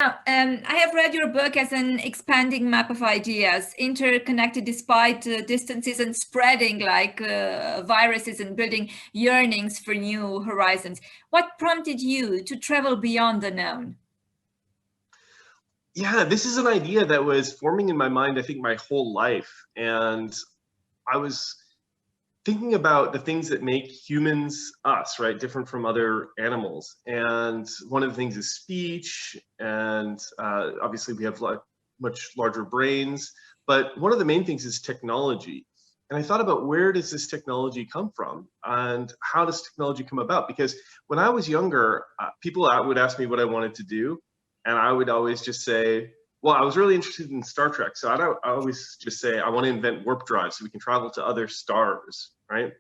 Now, I have read your book as an expanding map of ideas, interconnected despite distances and spreading like viruses and building yearnings for new horizons. What prompted you to travel beyond the known? Yeah, this is an idea that was forming in my mind, I think, my whole life. And I was thinking about the things that make humans us, right, different from other animals. And one of the things is speech, and obviously we have much larger brains. But one of the main things is technology. And I thought about, where does this technology come from, and how does technology come about? Because when I was younger, people would ask me what I wanted to do, and I would always just say, well, I was really interested in Star Trek, so I always just say I want to invent warp drives so we can travel to other stars, right?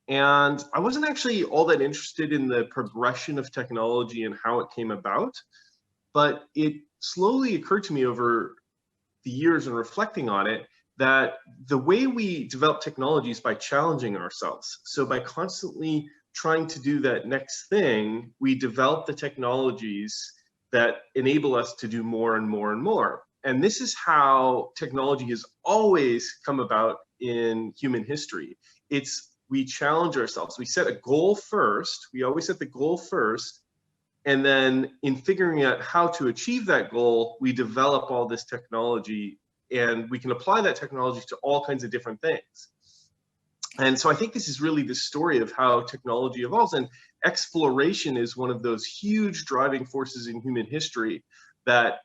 And I wasn't actually all that interested in the progression of technology and how it came about, but it slowly occurred to me over the years and reflecting on it that the way we develop technology is by challenging ourselves. So by constantly trying to do that next thing, we develop the technologies that enable us to do more and more and more. And this is how technology has always come about in human history. We challenge ourselves. We set a goal first. We always set the goal first. And then in figuring out how to achieve that goal, we develop all this technology, and we can apply that technology to all kinds of different things. And so I think this is really the story of how technology evolves. And exploration is one of those huge driving forces in human history that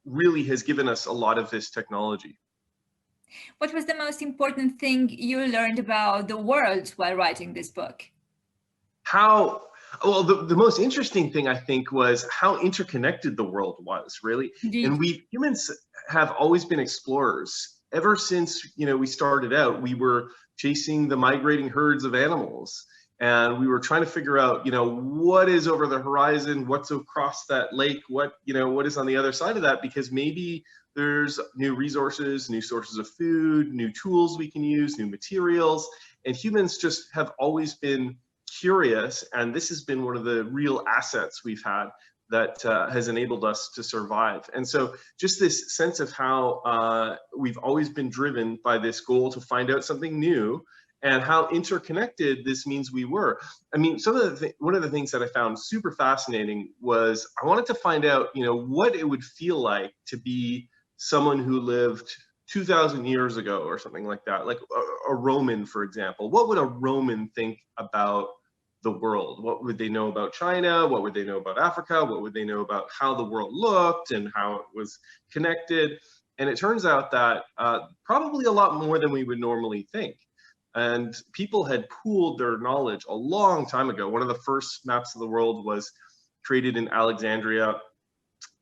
really has given us a lot of this technology. What was the most important thing you learned about the world while writing this book? Well, the most interesting thing, I think, was how interconnected the world was, really. And Indeed. humans have always been explorers. Ever since, we started out, we were chasing the migrating herds of animals. And we were trying to figure out, what is over the horizon, what's across that lake, what is on the other side of that, because maybe there's new resources, new sources of food, new tools we can use, new materials. And humans just have always been curious, and this has been one of the real assets we've had that has enabled us to survive. And so just this sense of how we've always been driven by this goal to find out something new, and how interconnected this means we were. I mean, one of the things that I found super fascinating was I wanted to find out, what it would feel like to be someone who lived 2,000 years ago or something like that, like a Roman, for example. What would a Roman think about the world? What would they know about China? What would they know about Africa? What would they know about how the world looked and how it was connected? And it turns out that probably a lot more than we would normally think. And people had pooled their knowledge a long time ago. One of the first maps of the world was created in Alexandria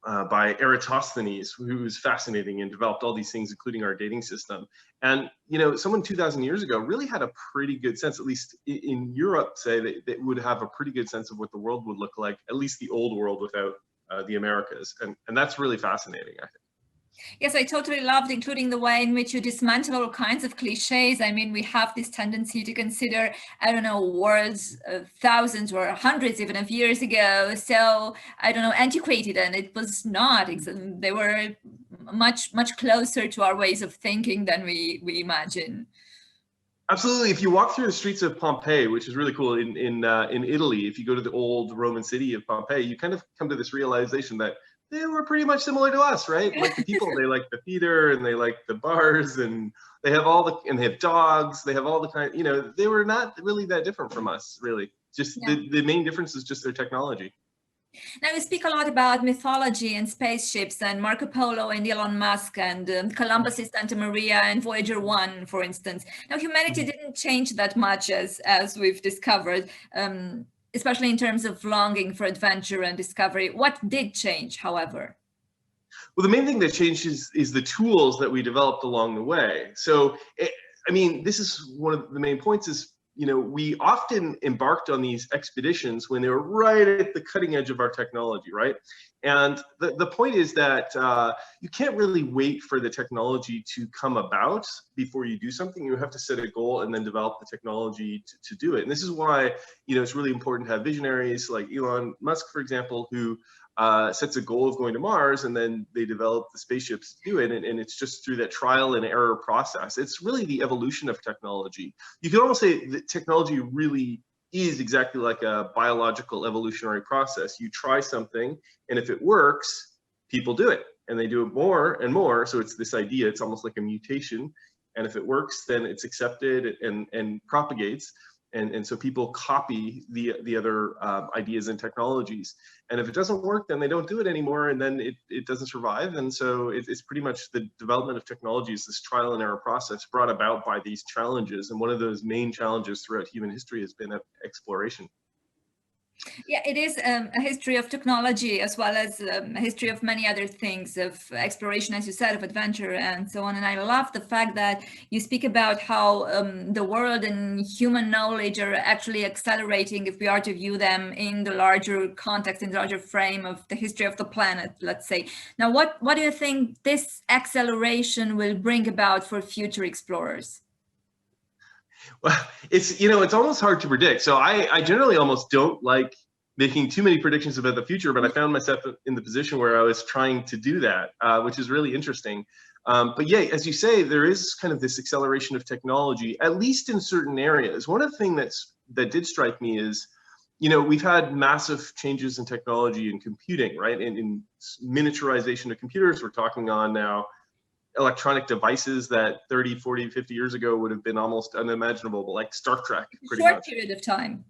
by Eratosthenes, who was fascinating and developed all these things, including our dating system. And someone 2,000 years ago really had a pretty good sense, at least in Europe, say they would have a pretty good sense of what the world would look like, at least the old world without the Americas. And that's really fascinating, I think. Yes, I totally loved, including the way in which you dismantle all kinds of cliches. I mean, we have this tendency to consider, I don't know, words thousands or hundreds even of years ago, so, I don't know, antiquated, and it was not. They were much, much closer to our ways of thinking than we imagine. Absolutely. If you walk through the streets of Pompeii, which is really cool in Italy, if you go to the old Roman city of Pompeii, you kind of come to this realization that they were pretty much similar to us, right? Like the people, they like the theater and they like the bars, and they have they have dogs, they have all the kind, they were not really that different from us, really. Just Yeah. the main difference is just their technology. Now, we speak a lot about mythology and spaceships and Marco Polo and Elon Musk and Columbus's Santa Maria and Voyager 1, for instance. Now, humanity didn't change that much as we've discovered, especially in terms of longing for adventure and discovery. What did change, however? Well, the main thing that changed is the tools that we developed along the way. So, I mean, this is one of the main points is, we often embarked on these expeditions when they were right at the cutting edge of our technology, right? And the point is that you can't really wait for the technology to come about before you do something. You have to set a goal and then develop the technology to do it. And this is why, it's really important to have visionaries like Elon Musk, for example, who sets a goal of going to Mars, and then they develop the spaceships to do it. And it's just through that trial and error process. It's really the evolution of technology. You can almost say that technology really is exactly like a biological evolutionary process. You try something, and if it works, people do it, and they do it more and more. So it's this idea, it's almost like a mutation. And if it works, then it's accepted and propagates. And so people copy the other ideas and technologies. And if it doesn't work, then they don't do it anymore, and then it doesn't survive. And so it's pretty much the development of technology is this trial and error process brought about by these challenges. And one of those main challenges throughout human history has been exploration. Yeah, it is a history of technology as well as a history of many other things, of exploration, as you said, of adventure and so on. And I love the fact that you speak about how the world and human knowledge are actually accelerating if we are to view them in the larger context, in the larger frame of the history of the planet, let's say. Now, what do you think this acceleration will bring about for future explorers? Well, it's almost hard to predict. So I generally almost don't like making too many predictions about the future, but I found myself in the position where I was trying to do that, which is really interesting. But yeah, as you say, there is kind of this acceleration of technology, at least in certain areas. One of the things that did strike me is, we've had massive changes in technology and computing, right? In miniaturization of computers, we're talking on now electronic devices that 30, 40, 50 years ago would have been almost unimaginable, but like Star Trek, pretty Short much. period of time.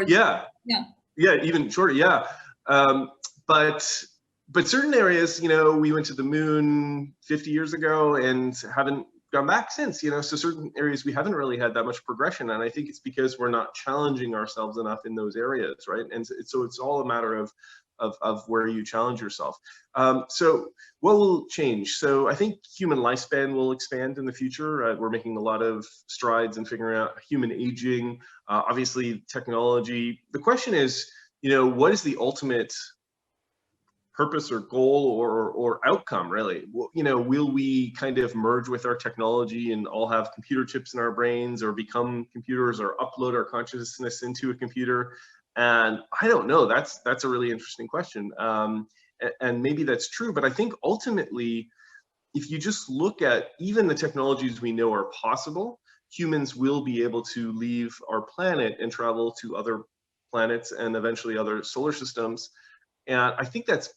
Yeah. Yeah. Yeah, even shorter. Yeah. But certain areas, we went to the moon 50 years ago and haven't gone back since, so certain areas we haven't really had that much progression. And I think it's because we're not challenging ourselves enough in those areas, right? And so it's all a matter of where you challenge yourself. So what will change? So I think human lifespan will expand in the future. We're making a lot of strides in figuring out human aging, obviously technology. The question is, what is the ultimate purpose or goal or outcome, really? Will we kind of merge with our technology and all have computer chips in our brains, or become computers, or upload our consciousness into a computer? And I don't know. That's a really interesting question. And maybe that's true, but I think ultimately, if you just look at even the technologies we know are possible, humans will be able to leave our planet and travel to other planets and eventually other solar systems. And I think that's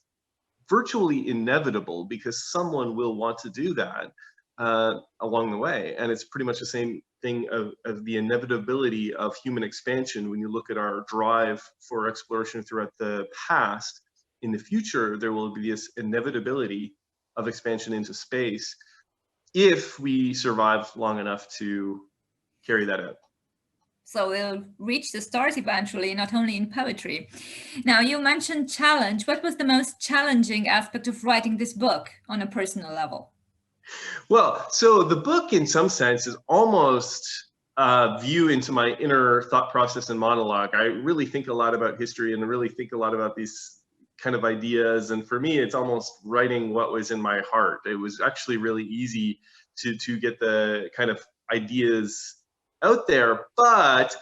virtually inevitable, because someone will want to do that along the way. And it's pretty much the same thing of the inevitability of human expansion. When you look at our drive for exploration throughout the past, in the future, there will be this inevitability of expansion into space if we survive long enough to carry that out. So we'll reach the stars eventually, not only in poetry. Now, you mentioned challenge. What was the most challenging aspect of writing this book on a personal level? Well, so the book, in some sense, is almost a view into my inner thought process and monologue. I really think a lot about history and really think a lot about these kind of ideas. And for me, it's almost writing what was in my heart. It was actually really easy to get the kind of ideas out there. But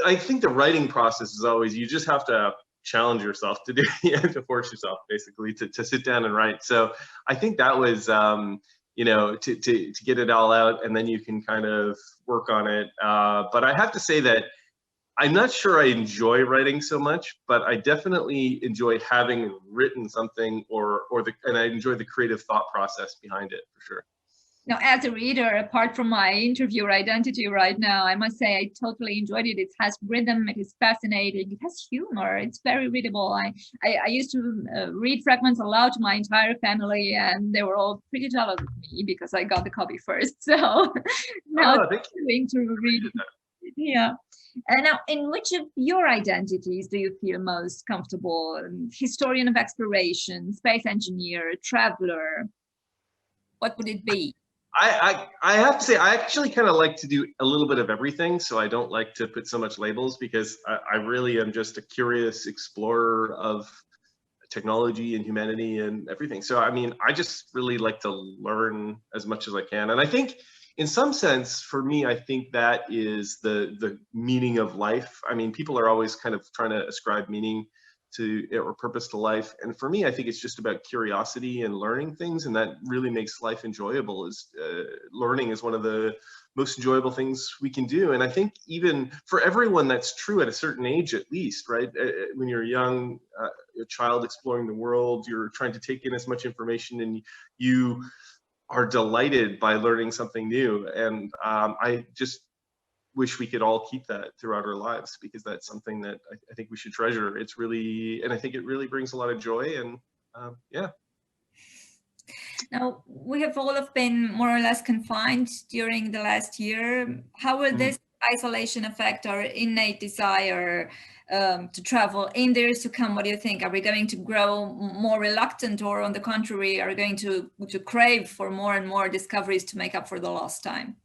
I think the writing process is always, you just have to challenge yourself to do, you have to force yourself basically to sit down and write. So I think that was, to get it all out, and then you can kind of work on it. But I have to say that I'm not sure I enjoy writing so much, but I definitely enjoy having written something, and I enjoy the creative thought process behind it, for sure. Now, as a reader, apart from my interviewer identity right now, I must say I totally enjoyed it. It has rhythm, it is fascinating, it has humor, it's very readable. I used to read fragments aloud to my entire family, and they were all pretty jealous of me because I got the copy first. So now I'm going to read it. Yeah. And now, in which of your identities do you feel most comfortable? Historian of exploration, space engineer, traveler? What would it be? I have to say, I actually kind of like to do a little bit of everything. So I don't like to put so much labels, because I really am just a curious explorer of technology and humanity and everything. So, I mean, I just really like to learn as much as I can. And I think in some sense, for me, I think that is the meaning of life. I mean, people are always kind of trying to ascribe meaning or purpose to life. And for me, I think it's just about curiosity and learning things, and that really makes life enjoyable. Is learning is one of the most enjoyable things we can do. And I think even for everyone, that's true at a certain age, at least, right? When you're young, a child exploring the world, you're trying to take in as much information, and you are delighted by learning something new. And I just wish we could all keep that throughout our lives, because that's something that I think we should treasure. It's really, and I think it really brings a lot of joy. And yeah. Now, we have all have been more or less confined during the last year. How will this isolation affect our innate desire to travel in the years to come? What do you think? Are we going to grow more reluctant, or on the contrary, are we going to crave for more and more discoveries to make up for the lost time?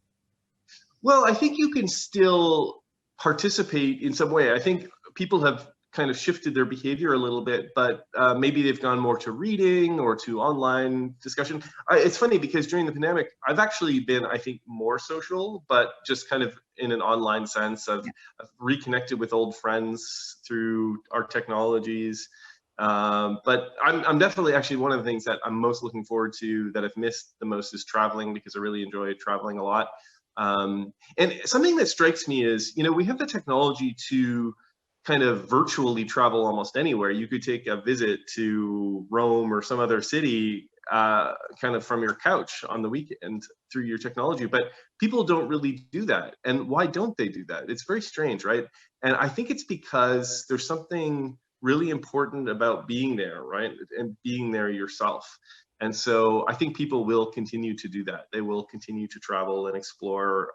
Well, I think you can still participate in some way. I think people have kind of shifted their behavior a little bit, but maybe they've gone more to reading or to online discussion. It's funny because during the pandemic, I've actually been, I think, more social, but just kind of in an online sense. I've reconnected with old friends through our technologies. But I'm definitely, actually, one of the things that I'm most looking forward to, that I've missed the most, is traveling, because I really enjoy traveling a lot. And something that strikes me is, we have the technology to kind of virtually travel almost anywhere. You could take a visit to Rome or some other city kind of from your couch on the weekend through your technology, but people don't really do that. And why don't they do that? It's very strange, right? And I think it's because there's something really important about being there, right? And being there yourself. And so I think people will continue to do that. They will continue to travel and explore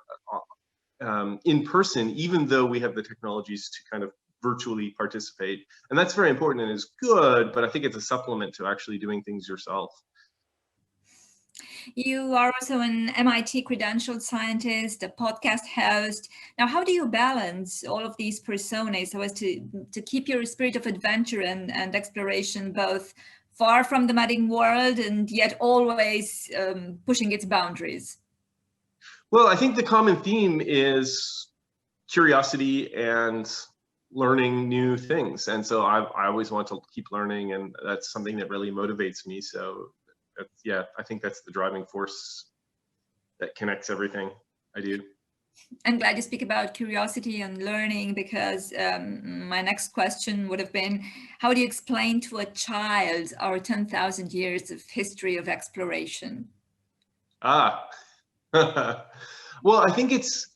in person, even though we have the technologies to kind of virtually participate. And that's very important and is good, but I think it's a supplement to actually doing things yourself. You are also an MIT credentialed scientist, a podcast host. Now, how do you balance all of these personas so as to keep your spirit of adventure and exploration both far from the madding world and yet always pushing its boundaries? Well, I think the common theme is curiosity and learning new things. And so I always want to keep learning, and that's something that really motivates me. So yeah, I think that's the driving force that connects everything I do. I'm glad you speak about curiosity and learning, because my next question would have been, how do you explain to a child our 10,000 years of history of exploration? Well, I think it's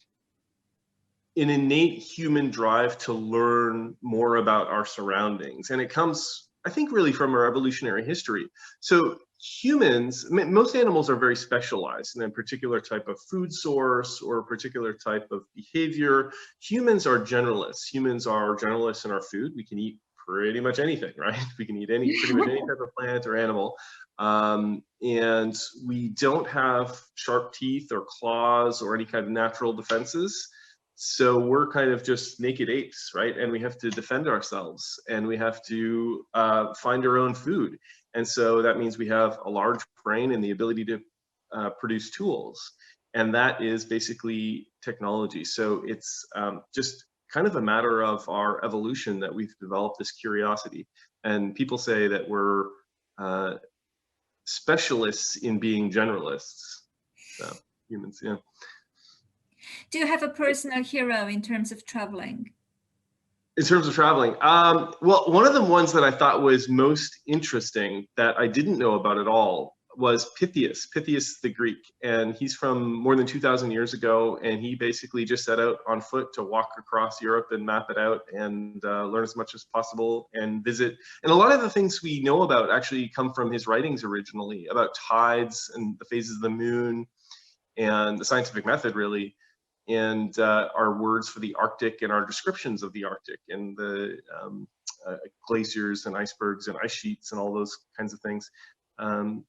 an innate human drive to learn more about our surroundings. And it comes, I think, really from our evolutionary history. So humans, most animals are very specialized in a particular type of food source or a particular type of behavior. Humans are generalists. Humans are generalists in our food. We can eat pretty much anything, right? We can eat pretty much any type of plant or animal. And we don't have sharp teeth or claws or any kind of natural defenses. So we're kind of just naked apes, right? And we have to defend ourselves, and we have to find our own food. And so that means we have a large brain and the ability to produce tools. And that is basically technology. So it's just kind of a matter of our evolution that we've developed this curiosity. And people say that we're specialists in being generalists. So humans, yeah. Do you have a personal hero in terms of traveling? In terms of traveling, well, one of the ones that I thought was most interesting that I didn't know about at all was Pythias the Greek. And he's from more than 2,000 years ago. And he basically just set out on foot to walk across Europe and map it out and learn as much as possible and visit. And a lot of the things we know about actually come from his writings originally, about tides and the phases of the moon and the scientific method, really. And our words for the Arctic and our descriptions of the Arctic and the glaciers and icebergs and ice sheets and all those kinds of things.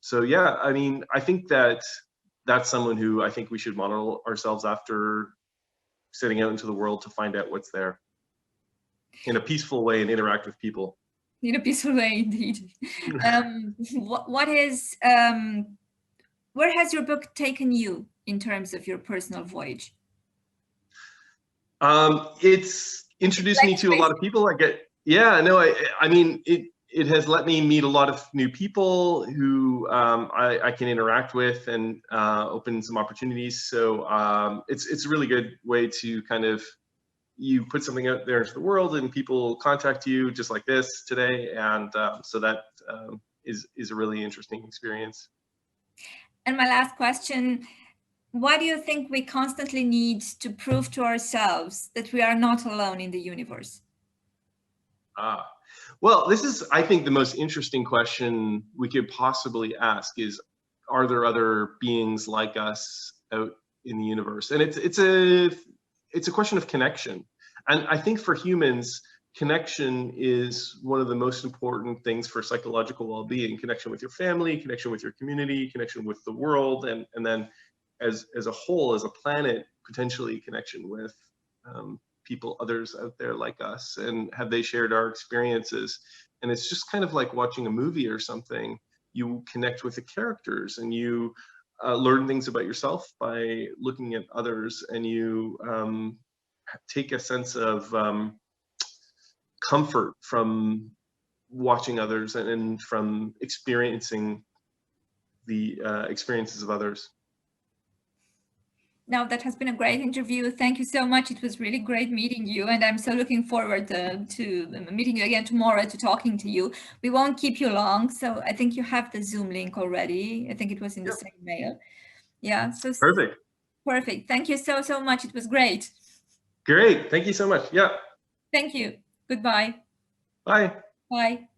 So yeah, I mean, I think that that's someone who I think we should model ourselves after, setting out into the world to find out what's there in a peaceful way and interact with people. In a peaceful way, indeed. Where has your book taken you in terms of your personal voyage? It's introduced me to a lot of people. Yeah, no, I mean, it has let me meet a lot of new people who I can interact with and open some opportunities. So it's a really good way to kind of, you put something out there into the world and people contact you just like this today. And so that is a really interesting experience. And my last question, why do you think we constantly need to prove to ourselves that we are not alone in the universe? Well, this is, I think, the most interesting question we could possibly ask is, are there other beings like us out in the universe? And it's a question of connection. And I think for humans, connection is one of the most important things for psychological well-being. Connection with your family, connection with your community, connection with the world, and then as a whole, as a planet, potentially connection with people, others out there like us, and have they shared our experiences. And it's just kind of like watching a movie or something. You connect with the characters and you learn things about yourself by looking at others, and you take a sense of comfort from watching others and from experiencing the experiences of others. Now, that has been a great interview. Thank you so much. It was really great meeting you, and I'm so looking forward to meeting you again tomorrow, to talking to you. We won't keep you long, so I think you have the Zoom link already. I think it was in the same mail. Yeah, so Perfect. Perfect. Thank you so much. It was great. Great. Thank you so much. Yeah. Thank you. Goodbye. Bye. Bye.